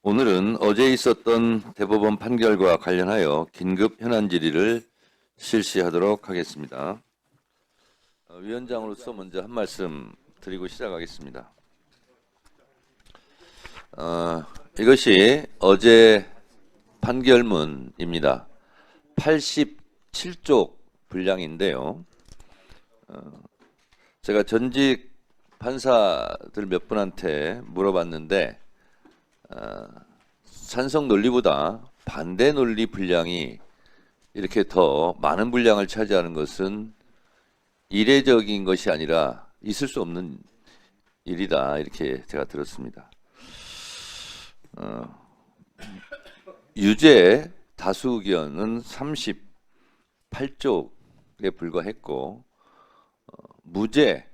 오늘은 어제 있었던 대법원 판결과 관련하여 긴급 현안 질의를 실시하도록 하겠습니다. 위원장으로서 먼저 한 말씀 드리고 시작하겠습니다. 이것이 어제 판결문입니다. 87쪽 분량인데요. 제가 전직 판사들 몇 분한테 물어봤는데 찬성 논리보다 반대 논리 분량이 이렇게 더 많은 분량을 차지하는 것은 이례적인 것이 아니라 있을 수 없는 일이다, 이렇게 제가 들었습니다. 유죄 다수 의견은 38쪽에 불과했고 무죄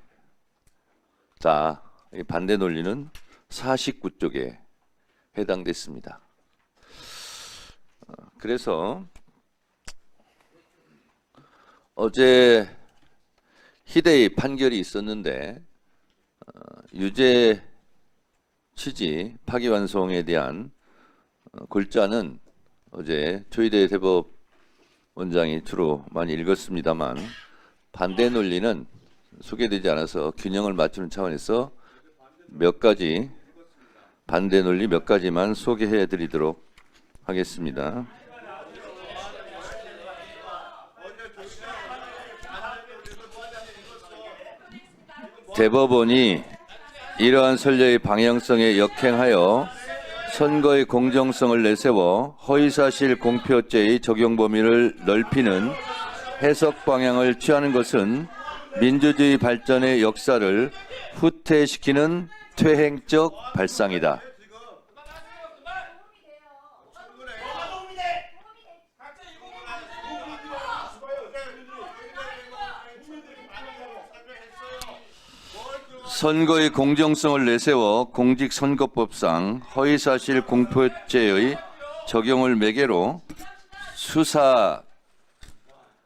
반대 논리는 49쪽에 해당됐습니다. 그래서 어제 희대의 판결이 있었는데 유죄 취지 파기환송에 대한 골자는 어제 조희대 대법원장이 주로 많이 읽었습니다만 반대 논리는 소개되지 않아서 균형을 맞추는 차원에서 몇 가지 반대 논리 몇 가지만 소개해 드리도록 하겠습니다. 대법원이 이러한 선례의 방향성에 역행하여 선거의 공정성을 내세워 허위사실 공표죄의 적용 범위를 넓히는 해석 방향을 취하는 것은 민주주의 발전의 역사를 후퇴시키는 퇴행적 발상이다. 선거의 공정성을 내세워 공직선거법상 허위사실 공표죄의 적용을 매개로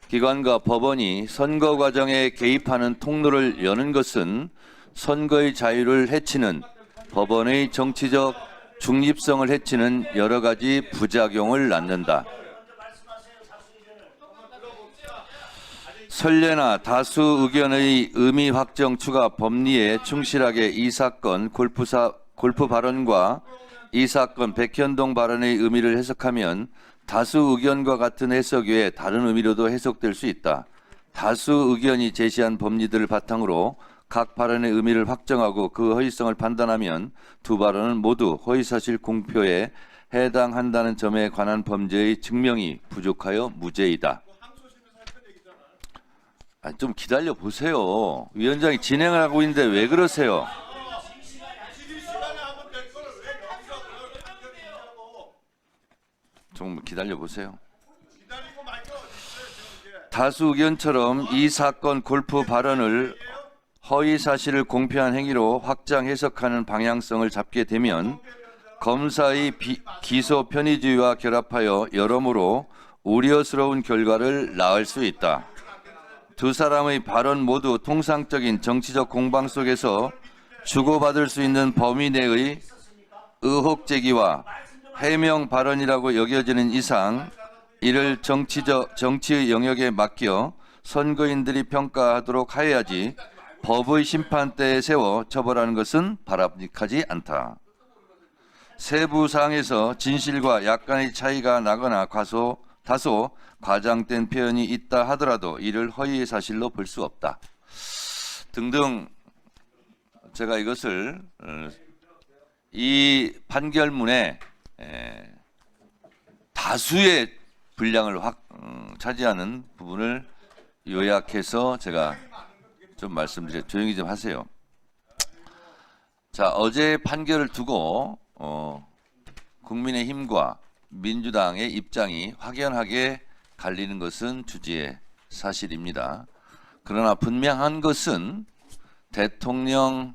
수사기관과 법원이 선거 과정에 개입하는 통로를 여는 것은 선거의 자유를 해치는, 법원의 정치적 중립성을 해치는 여러 가지 부작용을 낳는다. 선례나 다수 의견의 의미 확정 추가 법리에 충실하게 이 사건 골프 발언과 이 사건 백현동 발언의 의미를 해석하면 다수 의견과 같은 해석 외에 다른 의미로도 해석될 수 있다. 다수 의견이 제시한 법리들을 바탕으로 각 발언의 의미를 확정하고 그 허위성을 판단하면 두 발언은 모두 허위사실 공표에 해당한다는 점에 관한 범죄의 증명이 부족하여 무죄이다. 좀 기다려 보세요. 위원장이 진행을 하고 있는데 왜 그러세요? 좀 기다려 보세요. 다수 의견처럼 이 사건 골프 발언을 허위 사실을 공표한 행위로 확장 해석하는 방향성을 잡게 되면 검사의 기소 편의주의와 결합하여 여러모로 우려스러운 결과를 낳을 수 있다. 두 사람의 발언 모두 통상적인 정치적 공방 속에서 주고받을 수 있는 범위 내의 의혹 제기와 해명 발언이라고 여겨지는 이상 이를 정치의 영역에 맡겨 선거인들이 평가하도록 하여야지 법의 심판대에 세워 처벌하는 것은 바람직하지 않다. 세부 사항에서 진실과 약간의 차이가 나거나 다소 과장된 표현이 있다 하더라도 이를 허위의 사실로 볼 수 없다. 등등 제가 이것을 이 판결문에 다수의 분량을 차지하는 부분을 요약해서 제가 좀 말씀드려 조용히 좀 하세요. 자, 어제 판결을 두고 국민의힘과 민주당의 입장이 확연하게 갈리는 것은 주지의 사실입니다. 그러나 분명한 것은 대통령은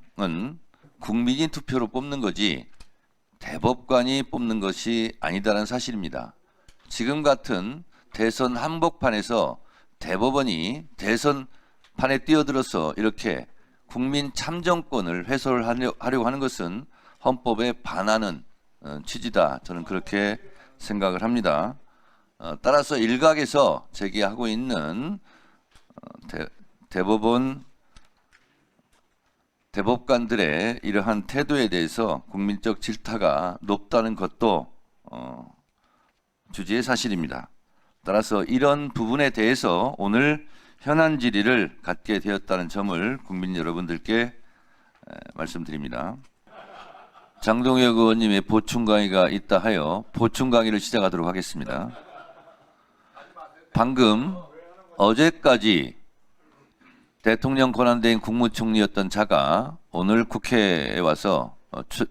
국민이 투표로 뽑는 거지 대법관이 뽑는 것이 아니다라는 사실입니다. 지금 같은 대선 한복판에서 대법원이 대선판에 뛰어들어서 이렇게 국민 참정권을 훼손하려고 하는 것은 헌법에 반하는 취지다. 저는 그렇게 생각을 합니다. 따라서 일각에서 제기하고 있는 대법관들의 이러한 태도에 대해서 국민적 질타가 높다는 것도 주지의 사실입니다. 따라서 이런 부분에 대해서 오늘 현안 질의를 갖게 되었다는 점을 국민 여러분들께 말씀드립니다. 장동혁 의원님의 보충 강의가 있다 하여 보충 강의를 시작하도록 하겠습니다. 방금 어제까지 대통령 권한대행 국무총리였던 자가 오늘 국회에 와서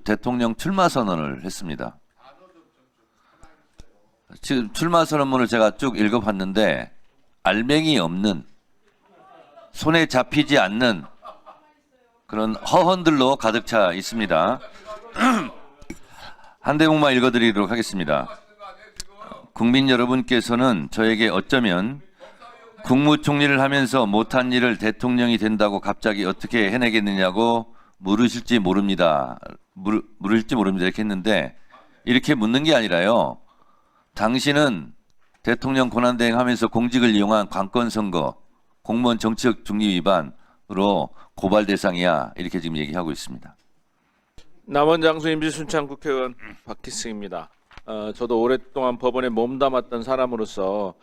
대통령 출마 선언을 했습니다. 지금 출마 선언문을 제가 쭉 읽어봤는데 알맹이 없는, 손에 잡히지 않는 그런 허언들로 가득 차 있습니다. 한 대목만 읽어드리도록 하겠습니다. 국민 여러분께서는 저에게 어쩌면 국무총리를 하면서 못한 일을 대통령이 된다고 갑자기 어떻게 해내겠느냐고 물으실지 모릅니다. 이렇게 했는데, 이렇게 묻는 게 아니라요. 당신은 대통령 권한대행 하면서 공직을 이용한 관건선거, 공무원 정치적 중립 위반으로 고발 대상이야. 이렇게 지금 얘기하고 있습니다. 남원 장수 임시순창 국회의원 박희승입니다. 저도 오랫동안 법원에 몸담았던 사람으로서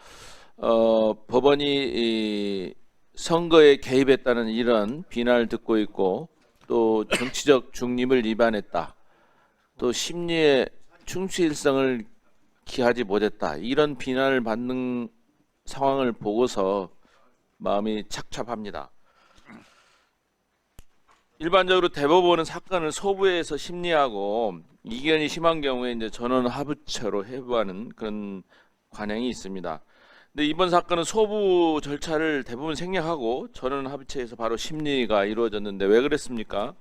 법원이 이 선거에 개입했다는 이런 비난을 듣고 있고, 또 정치적 중립을 위반했다, 또 심리의 충실성을 기하지 못했다, 이런 비난을 받는 상황을 보고서 마음이 착잡합니다. 일반적으로 대법원은 사건을 소부에서 심리하고 이견이 심한 경우에 이제 전원 합의체로 해부하는 그런 관행이 있습니다. 근데 이번 사건은 소부 절차를 대부분 생략하고 전원 합의체에서 바로 심리가 이루어졌는데 왜 그랬습니까?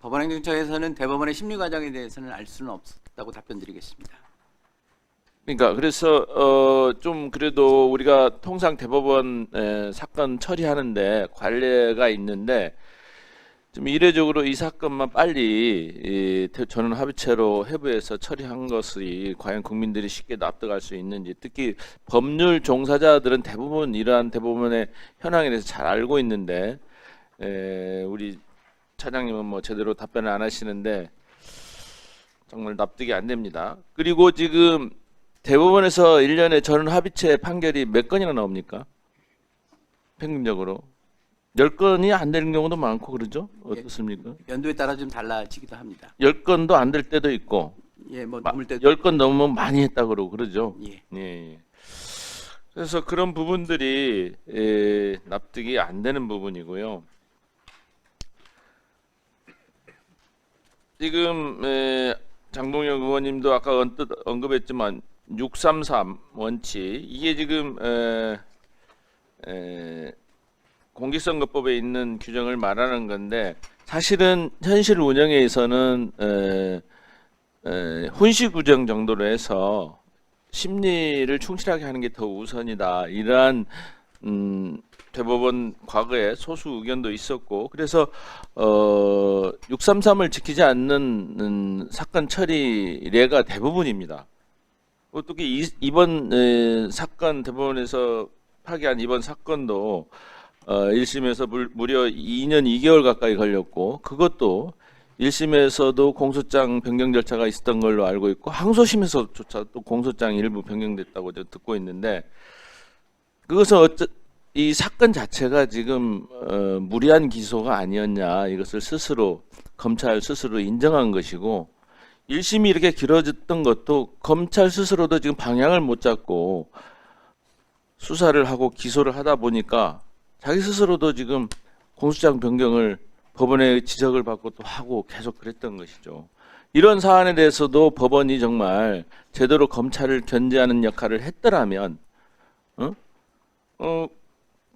법원행정처에서는 대법원의 심리 과정에 대해서는 알 수는 없었다고 답변드리겠습니다. 그러니까 그래서 좀 그래도 우리가 통상 대법원 사건 처리하는데 관례가 있는데, 좀 이례적으로 이 사건만 빨리 전원 합의체로 해부해서 처리한 것이 과연 국민들이 쉽게 납득할 수 있는지, 특히 법률 종사자들은 대부분 이러한 대법원의 현황에 대해서 잘 알고 있는데 우리 차장님은 뭐 제대로 답변을 안 하시는데 정말 납득이 안 됩니다. 그리고 지금 대법원에서 1년에 전원 합의체 판결이 몇 건이나 나옵니까? 평균적으로 10건이 안 되는 경우도 많고 그러죠? 어떻습니까? 연도에 따라 좀 달라지기도 합니다. 10건도 안 될 때도 있고, 예, 뭐 넘을 때도 10건 넘으면 많이 했다 그러고 그러죠? 예. 예. 그래서 그런 부분들이 납득이 안 되는 부분이고요. 지금 장동혁 의원님도 아까 언뜻 언급했지만 633 원칙, 이게 지금 공직선거법에 있는 규정을 말하는 건데, 사실은 현실 운영에서는 훈시 규정 정도로 해서 심리를 충실하게 하는 게 더 우선이다, 이러한 대법원 과거에 소수 의견도 있었고, 그래서 633을 지키지 않는 사건 처리례가 대부분입니다. 특히 이번 사건, 대법원에서 파기한 이번 사건도 1심에서 무려 2년 2개월 가까이 걸렸고, 그것도 1심에서도 공소장 변경 절차가 있었던 걸로 알고 있고, 항소심에서조차 또 공소장 일부 변경됐다고 듣고 있는데, 그것은 이 사건 자체가 지금 무리한 기소가 아니었냐, 이것을 스스로 검찰 스스로 인정한 것이고, 1심이 이렇게 길어졌던 것도 검찰 스스로도 지금 방향을 못 잡고 수사를 하고 기소를 하다 보니까 자기 스스로도 지금 공소장 변경을 법원의 지적을 받고 또 하고 계속 그랬던 것이죠. 이런 사안에 대해서도 법원이 정말 제대로 검찰을 견제하는 역할을 했더라면,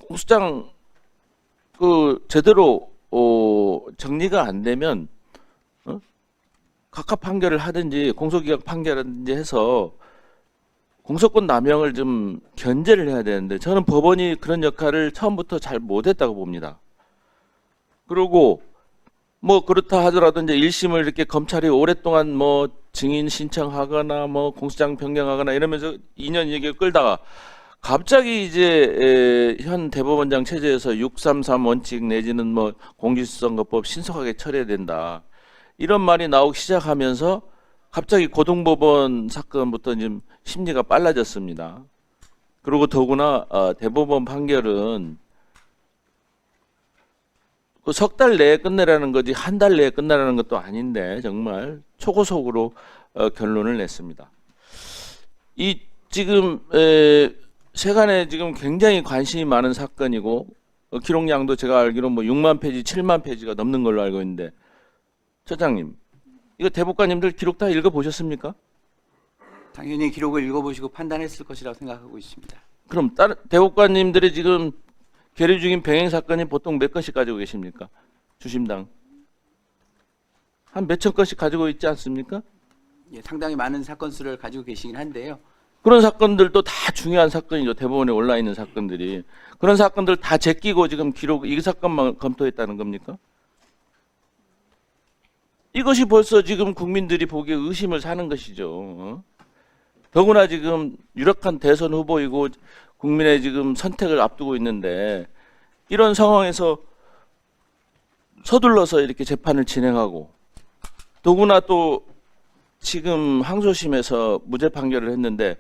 공소장 제대로 정리가 안 되면 각하 판결을 하든지 공소기각 판결하든지 해서 공소권 남용을 좀 견제를 해야 되는데, 저는 법원이 그런 역할을 처음부터 잘 못했다고 봅니다. 그리고 뭐 그렇다 하더라도 이제 1심을 이렇게 검찰이 오랫동안 뭐 증인 신청하거나 뭐 공소장 변경하거나 이러면서 2년 얘기 끌다가 갑자기 이제 현 대법원장 체제에서 633 원칙 내지는 뭐 공직선거법 신속하게 처리해야 된다. 이런 말이 나오기 시작하면서 갑자기 고등법원 사건부터 지금 심리가 빨라졌습니다. 그리고 더구나 대법원 판결은 그 석 달 내에 끝내라는 거지 한 달 내에 끝내라는 것도 아닌데 정말 초고속으로 결론을 냈습니다. 이 지금 세간에 지금 굉장히 관심이 많은 사건이고 기록량도 제가 알기로 뭐 6만 페이지, 7만 페이지가 넘는 걸로 알고 있는데 처장님, 이거 대법관님들 기록 다 읽어보셨습니까? 당연히 기록을 읽어보시고 판단했을 것이라고 생각하고 있습니다. 그럼 다른 대법관님들이 지금 계류 중인 병행 사건이 보통 몇 건씩 가지고 계십니까? 주심당 한 몇천 건씩 가지고 있지 않습니까? 예, 상당히 많은 사건 수를 가지고 계시긴 한데요. 그런 사건들도 다 중요한 사건이죠. 대법원에 올라 있는 사건들이. 그런 사건들 다 제끼고 지금 기록 이 사건만 검토했다는 겁니까? 이것이 벌써 지금 국민들이 보기에 의심을 사는 것이죠. 더구나 지금 유력한 대선 후보이고 국민의 지금 선택을 앞두고 있는데 이런 상황에서 서둘러서 이렇게 재판을 진행하고 더구나 또 지금 항소심에서 무죄 판결을 했는데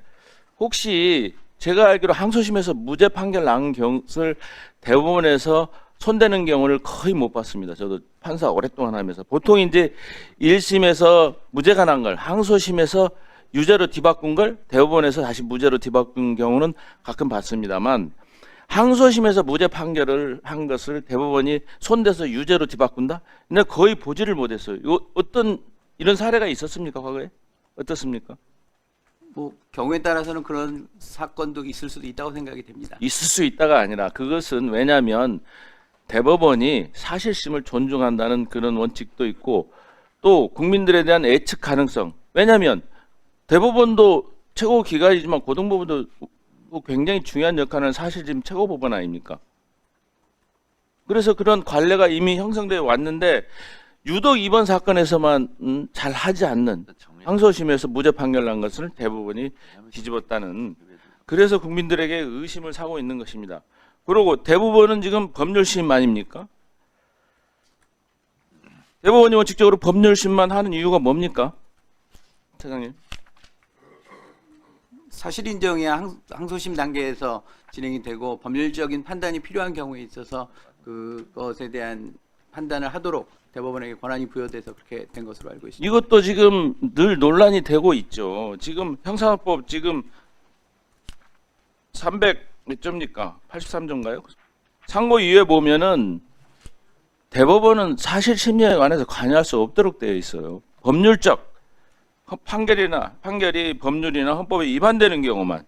혹시 제가 알기로 항소심에서 무죄 판결 난 것을 대법원에서 손대는 경우를 거의 못 봤습니다. 저도 판사 오랫동안 하면서 보통 이제 1심에서 무죄가 난 걸 항소심에서 유죄로 뒤바꾼 걸 대법원에서 다시 무죄로 뒤바꾼 경우는 가끔 봤습니다만 항소심에서 무죄 판결을 한 것을 대법원이 손대서 유죄로 뒤바꾼다? 근데 거의 보지를 못했어요. 이거 어떤 이런 사례가 있었습니까 과거에? 어떻습니까? 뭐 경우에 따라서는 그런 사건도 있을 수도 있다고 생각이 됩니다. 있을 수 있다가 아니라 그것은 왜냐하면 대법원이 사실심을 존중한다는 그런 원칙도 있고 또 국민들에 대한 예측 가능성. 왜냐하면 대법원도 최고 기관이지만 고등법원도 굉장히 중요한 역할을 하는 사실심 최고법원 아닙니까? 그래서 그런 관례가 이미 형성되어 왔는데 유독 이번 사건에서만 잘 하지 않는 항소심에서 무죄 판결 난 것을 대법원이 뒤집었다는 그래서 국민들에게 의심을 사고 있는 것입니다. 그리고 대법원은 지금 법률심 아닙니까? 대법원이 원칙적으로 법률심만 하는 이유가 뭡니까? 차장님. 사실 인정이 항소심 단계에서 진행이 되고 법률적인 판단이 필요한 경우에 있어서 그것에 대한 판단을 하도록 대법원에게 권한이 부여돼서 그렇게 된 것으로 알고 있습니다. 이것도 지금 늘 논란이 되고 있죠. 지금 형사법 지금 300 몇 점입니까? 83조인가요? 상고 이유에 보면은 대법원은 사실 심리에 관해서 관여할 수 없도록 되어 있어요. 법률적 판결이 법률이나 헌법에 위반되는 경우만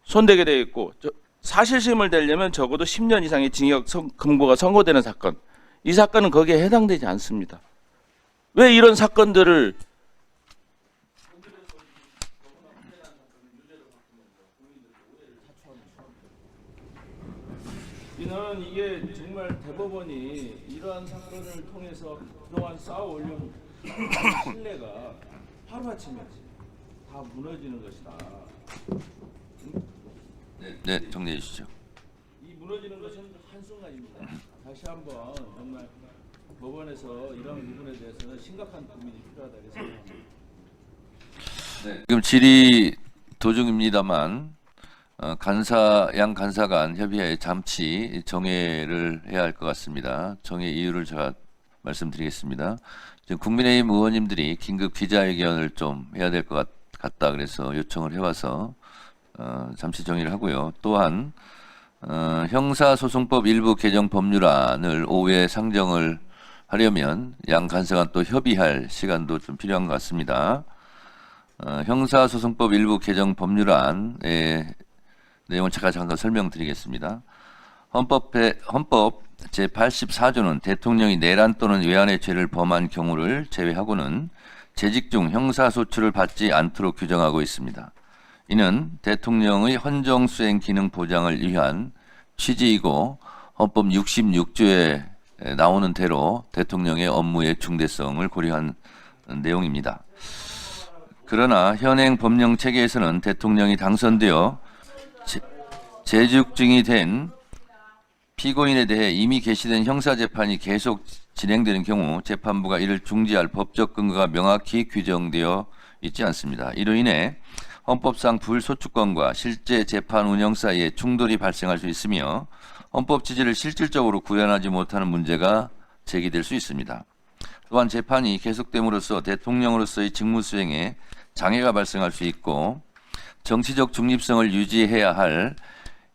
손대게 되어 있고 사실심을 대려면 적어도 10년 이상의 징역 금고가 선고되는 사건. 이 사건은 거기에 해당되지 않습니다. 왜 이런 사건들을 이는 이게 정말 대법원이 이러한 사건을 통해서 그동안 쌓아올린 신뢰가 하루아침에 다 무너지는 것이다. 네, 정리해 주시죠. 이 무너지는 것은 한순간입니다. 다시 한번 정말 법원에서 이런 부분에 대해서는 심각한 고민이 필요하다고 생각합니다. 지금 질의 도중입니다만 양 간사 간 협의하에 잠시 정회를 해야 할 것 같습니다. 정회 이유를 제가 말씀드리겠습니다. 지금 국민의힘 의원님들이 긴급 기자회견을 좀 해야 될 것 같다 그래서 요청을 해와서 잠시 정의를 하고요. 또한 형사소송법 일부 개정 법률안을 오후에 상정을 하려면 양 간사간 또 협의할 시간도 좀 필요한 것 같습니다. 형사소송법 일부 개정 법률안의 내용을 제가 잠깐 설명드리겠습니다. 헌법 제84조는 대통령이 내란 또는 외환의 죄를 범한 경우를 제외하고는 재직 중 형사소출을 받지 않도록 규정하고 있습니다. 이는 대통령의 헌정수행 기능 보장을 위한 취지이고 헌법 66조에 나오는 대로 대통령의 업무의 중대성을 고려한 내용입니다. 그러나 현행 법령 체계에서는 대통령이 당선되어 재직중이 된 피고인에 대해 이미 개시된 형사재판이 계속 진행되는 경우 재판부가 이를 중지할 법적 근거가 명확히 규정되어 있지 않습니다. 이로 인해 헌법상 불소추권과 실제 재판 운영 사이에 충돌이 발생할 수 있으며 헌법 취지를 실질적으로 구현하지 못하는 문제가 제기될 수 있습니다. 또한 재판이 계속됨으로써 대통령으로서의 직무 수행에 장애가 발생할 수 있고 정치적 중립성을 유지해야 할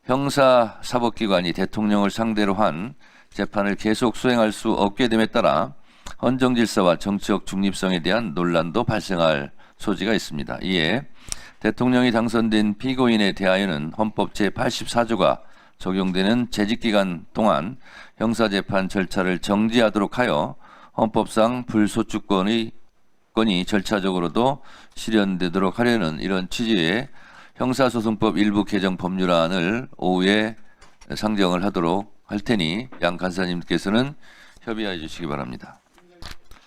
형사사법기관이 대통령을 상대로 한 재판을 계속 수행할 수 없게 됨에 따라 헌정질서와 정치적 중립성에 대한 논란도 발생할 소지가 있습니다. 이에 대통령이 당선된 피고인에 대하여는 헌법 제84조가 적용되는 재직기간 동안 형사재판 절차를 정지하도록 하여 헌법상 불소추권이 절차적으로도 실현되도록 하려는 이런 취지의 형사소송법 일부 개정 법률안을 오후에 상정을 하도록 할 테니 양 간사님께서는 협의해 주시기 바랍니다.